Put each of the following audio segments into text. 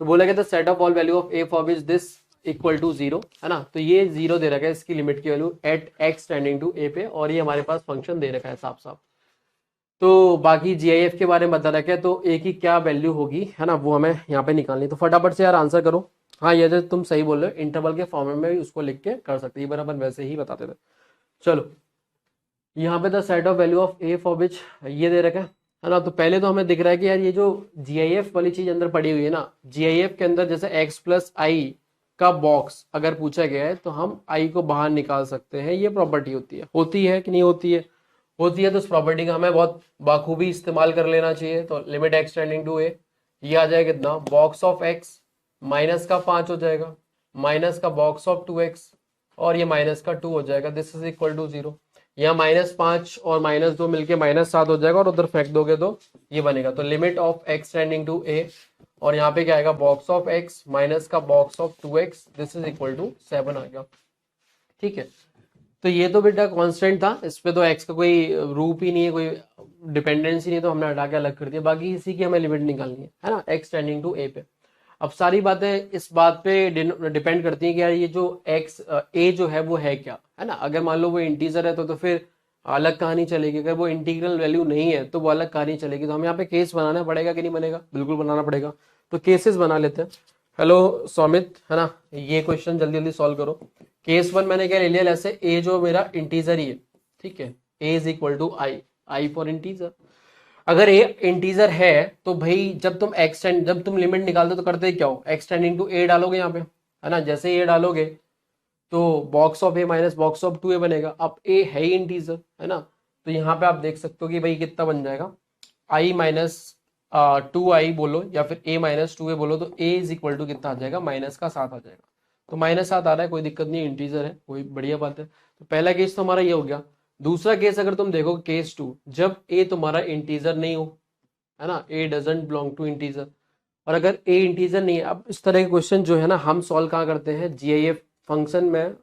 तो बोला गया था set of all value of a for which this equal to 0, है ना। तो ये 0 दे रखा है, इसकी लिमिट की value at x tending to a पे, और ये हमारे पास फंक्शन दे रखा है साफ साफ। तो बाकी जीआईएफ के बारे में बता रखा है, तो ए की क्या वैल्यू होगी, है ना, वो हमें यहाँ पे निकालनी। तो फटाफट से यार आंसर करो। हाँ ये जो तुम सही बोल रहे हो, इंटरवल के फॉर्मेट में भी उसको लिख के कर सकते हैं, ये बार अपन वैसे ही बताते थे। चलो यहाँ पे the set of value of a for विच ये दे रखा है ना। तो पहले तो हमें दिख रहा है कि यार ये जो जीआईएफ वाली चीज अंदर पड़ी हुई है ना, जीआईएफ के अंदर जैसे एक्स प्लस आई का बॉक्स अगर पूछा गया है तो हम आई को बाहर निकाल सकते हैं, ये प्रॉपर्टी होती है कि नहीं होती है, होती है। तो उस प्रॉपर्टी का हमें बहुत बाखूबी इस्तेमाल कर लेना चाहिए। तो लिमिट एक्स टेंडिंग टू ए, ये आ जाएगा कितना, बॉक्स ऑफ एक्स माइनस का 5 हो जाएगा, माइनस का बॉक्स ऑफ 2x, और ये माइनस का 2 हो जाएगा, दिस इज इक्वल टू 0। यहाँ -5 और -2 मिलके -7 हो जाएगा, और उधर फेंक दोगे तो ये बनेगा। तो limit of x tending to a, और यहाँ पे क्या आएगा, बॉक्स ऑफ एक्स माइनस का box of 2x, this is equal to 7 आ गया। ठीक है, तो ये तो बेटा कांस्टेंट था, इस पे तो एक्स का कोई रूप ही नहीं है, कोई डिपेंडेंसी नहीं है, तो हमने हटा के अलग कर दिया। बाकी इसी की हमें लिमिट निकालनी है ना, एक्स टेंडिंग टू ए पे। अब सारी बातें इस बात पे डिपेंड करती हैं कि यार ये जो एक्स ए जो है वो है क्या, है ना। अगर मान लो वो इंटीजर है तो फिर अलग कहानी चलेगी, अगर वो इंटीग्रल वैल्यू नहीं है तो वो अलग कहानी चलेगी। तो हमें यहाँ पे केस बनाना पड़ेगा कि नहीं बनेगा, बिल्कुल बनाना पड़ेगा। तो केसेस बना लेते हैं। हेलो सौमित, है ना, ये क्वेश्चन जल्दी जल्दी सॉल्व करो। केस 1 मैंने क्या ले लिया, जैसे ए जो मेरा इंटीजर ही है, ठीक है, a is equal to I, I for integer. अगर ए इंटीजर है तो भाई जब तुम लिमिट निकालते हो तो करते क्या हो, एक्सटेंडिंग टू ए डालोगे यहाँ पे, है ना। जैसे ए डालोगे तो box of A minus box of 2a बनेगा। अब ए है ही इंटीजर, है ना, तो यहाँ पे आप देख सकते हो कि भाई कितना बन जाएगा, आई माइनस 2i बोलो या फिर a माइनस 2a बोलो, तो a इज इक्वल टू कितना आ जाएगा, -7 आ जाएगा। तो -7 आ रहा है, कोई दिक्कत नहीं, इंटीजर है, कोई बढ़िया बात है। तो पहला केस तो हमारा ये हो गया। दूसरा केस अगर तुम देखो, केस 2, जब a तुम्हारा इंटीजर नहीं हो, है ना, a doesn't belong to integer, और अगर a इंटीजर नहीं है। अब इस तरह के क्वेश्चन जो है ना हम सॉल्व कहाँ करते हैं, जीआईएफ फंक्शन में।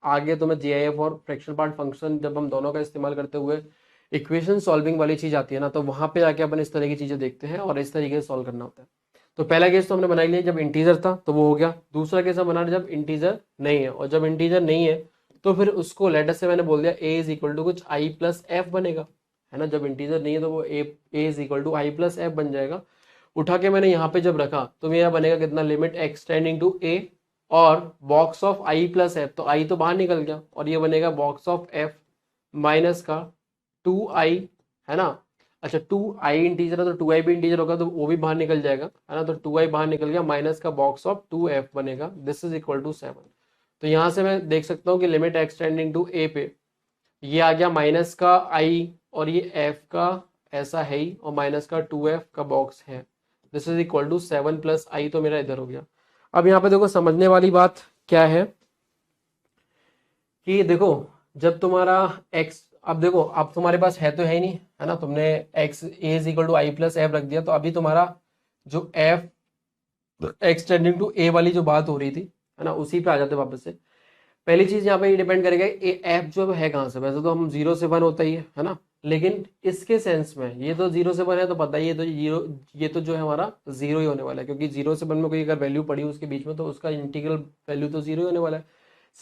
आगे तो मैं जीआईएफ और फ्रैक्शनल पार्ट फंक्शन जब हम दोनों का इस्तेमाल करते हुए इक्वेशन सॉल्विंग वाली चीज आती है ना, तो वहां पे जाके अपन इस तरह की चीजें देखते हैं और इस तरीके से सॉल्व करना होता है। तो पहला केस तो हमने बना लिया जब इंटीजर था, तो वो हो गया। दूसरा केस हम बना रहे जब इंटीजर नहीं है, और जब इंटीजर नहीं है तो फिर उसको लेटर से मैंने बोल दिया a इज इक्वल टू कुछ i प्लस एफ बनेगा, है ना। जब इंटीजर नहीं है तो वो a is equal to i plus f बन जाएगा। उठा के मैंने यहाँ पे जब रखा तो मेरा बनेगा कितना, limit x tending to a, और box of i plus f, तो i तो बाहर निकल गया, और ये बनेगा बॉक्स ऑफ f माइनस का 2i, है ना। अच्छा 2i इंटीजर है तो 2i भी इंटीजर होगा, तो वो भी बाहर निकल जाएगा, है ना। तो 2i बाहर निकल गया, माइनस का बॉक्स ऑफ 2f बनेगा, दिस इज इक्वल टू 7। तो यहां से मैं देख सकता हूँ कि लिमिट एक्सटेंडिंग टू a पे ये आ गया माइनस का i, और ये f का ऐसा है ही, और माइनस का 2f का बॉक्स है, this is equal to 7 plus i, तो मेरा इधर हो गया। अब यहाँ पे देखो समझने वाली बात क्या है कि देखो, जब तुम्हारा x, अब देखो अब तुम्हारे पास है तो है ही नहीं, है ना, तुमने x a is equal to i plus f रख दिया, तो अभी तुम्हारा जो f एक्सटेंडिंग टू a वाली जो बात हो रही थी, है ना, उसी पे आ जाते वापस से। पहली चीज यहाँ पे ये डिपेंड करेगा एफ जो है कहाँ से। वैसे तो हम 0 से 1 होता ही है ना, लेकिन इसके सेंस में ये तो 0 से 1 है, तो पता ही है, तो ये तो जो है हमारा 0 ही होने वाला है, क्योंकि 0 से 1 में कोई अगर वैल्यू पड़ी उसके बीच में तो उसका इंटीग्रल वैल्यू तो 0 ही होने वाला है।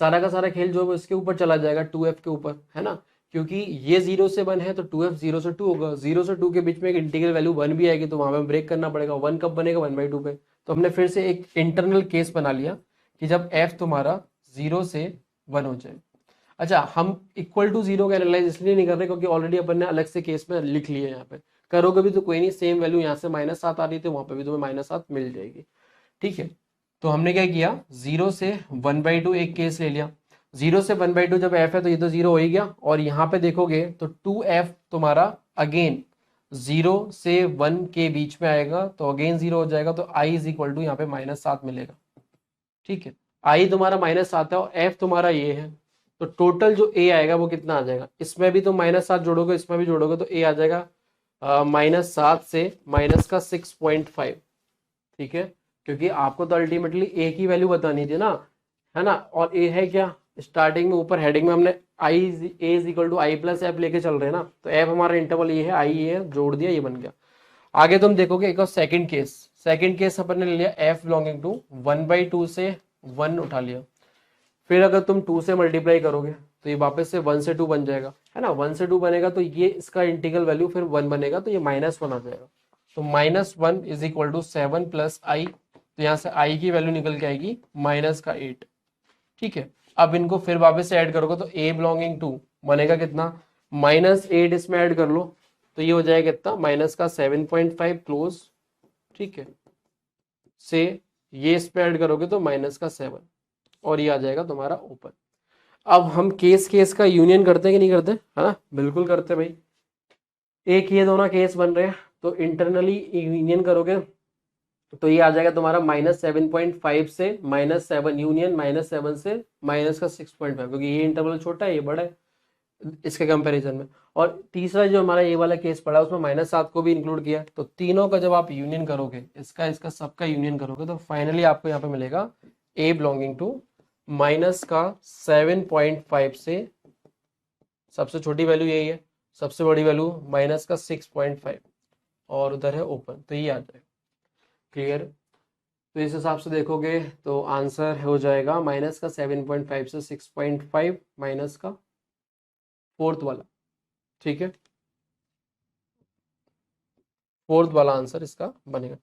सारा का सारा खेल जो है इसके ऊपर चला जाएगा, 2f के ऊपर, है ना, क्योंकि ये 0 से 1 है तो 2f 0 से 2 होगा, 0 से 2 के बीच में एक इंटीग्रल वैल्यू 1 भी आएगी, तो वहां पे ब्रेक करना पड़ेगा। 1 कब बनेगा, 1/2 पे। तो हमने फिर से एक इंटरनल केस बना लिया कि जब f तुम्हारा 0 से 1 हो जाए। अच्छा, हम इक्वल टू 0 का एनालाइज इसलिए नहीं कर रहे क्योंकि ऑलरेडी अपन ने अलग से केस में लिख लिया है। यहाँ पे करोगे भी तो कोई नहीं, सेम वैल्यू यहाँ से -7 आ रही थी, वहां पे भी तुम्हें -7 मिल जाएगी। ठीक है, तो हमने क्या किया, 0 से 1/2 एक केस ले लिया। 0 से 1/2 जब f है तो ये तो 0 हो ही गया, और यहाँ पे देखोगे तो 2f तुम्हारा अगेन 0 से 1 के बीच में आएगा, तो अगेन 0 हो जाएगा, तो i इज इक्वल टू यहाँ पे -7 मिलेगा। ठीक है, i तुम्हारा -7 है और f तुम्हारा ये है, तो टोटल जो a आएगा वो कितना आ जाएगा, इसमें भी तुम -7 जोड़ोगे, इसमें भी जोड़ोगे, तो a आ जाएगा -7 से माइनस का 6.5। ठीक है, क्योंकि आपको तो अल्टीमेटली a की वैल्यू बतानी थी ना, है ना, और a है क्या, स्टार्टिंग में ऊपर हेडिंग में हमने a is equal to i plus f लेके चल रहे हैं ना, तो f हमारा इंटरवल ये है, i ये है, जोड़ दिया, ये बन गया। आगे तुम देखोगे एक और सेकंड केस। सेकंड केस अपन ने ले लिया एफ बिलोंगिंग टू 1/2 से 1 उठा लिया, फिर अगर तुम 2 से मल्टीप्लाई करोगे तो ये वापस से 1 से 2 बन जाएगा, है ना। 1 से 2 बनेगा तो ये इसका इंटीग्रल वैल्यू फिर 1 बनेगा, तो ये -1 आ जाएगा। तो -1 इज इक्वल टू 7 प्लस आई, तो यहाँ से आई की वैल्यू निकल के आएगी -8। ठीक है, अब इनको फिर वापस से ऐड करोगे तो ए बिलोंगिंग टू बनेगा कितना, -8 इसमें ऐड कर लो तो ये हो जाएगा कितना, -7.5 क्लोज। ठीक है, से ये इस पे ऐड करोगे तो -7 और ये आ जाएगा तुम्हारा ओपन। अब हम केस केस का यूनियन करते हैं कि नहीं करते, है ना, बिल्कुल करते भाई। एक ये दोनों केस बन रहे हैं तो इंटरनली यूनियन करोगे तो ये आ जाएगा तुम्हारा -7.5 से -7 यूनियन -7 से -6.5, क्योंकि ये इंटरवल छोटा है ये बड़ा है इसके कंपैरिजन में। और तीसरा जो हमारा ये वाला केस पड़ा उसमें -7 को भी इंक्लूड किया, तो तीनों का जब आप यूनियन करोगे, इसका इसका सबका यूनियन करोगे, तो फाइनली आपको यहाँ पे मिलेगा ए बिलोंगिंग टू -7.5 से, सबसे छोटी वैल्यू यही है, सबसे बड़ी वैल्यू -6.5 और उधर है ओपन, तो ये आ जाएगा। क्लियर। तो इस हिसाब से देखोगे तो आंसर हो जाएगा -7.5 से 6.5 माइनस का फोर्थ वाला। ठीक है, फोर्थ वाला आंसर इसका बनेगा।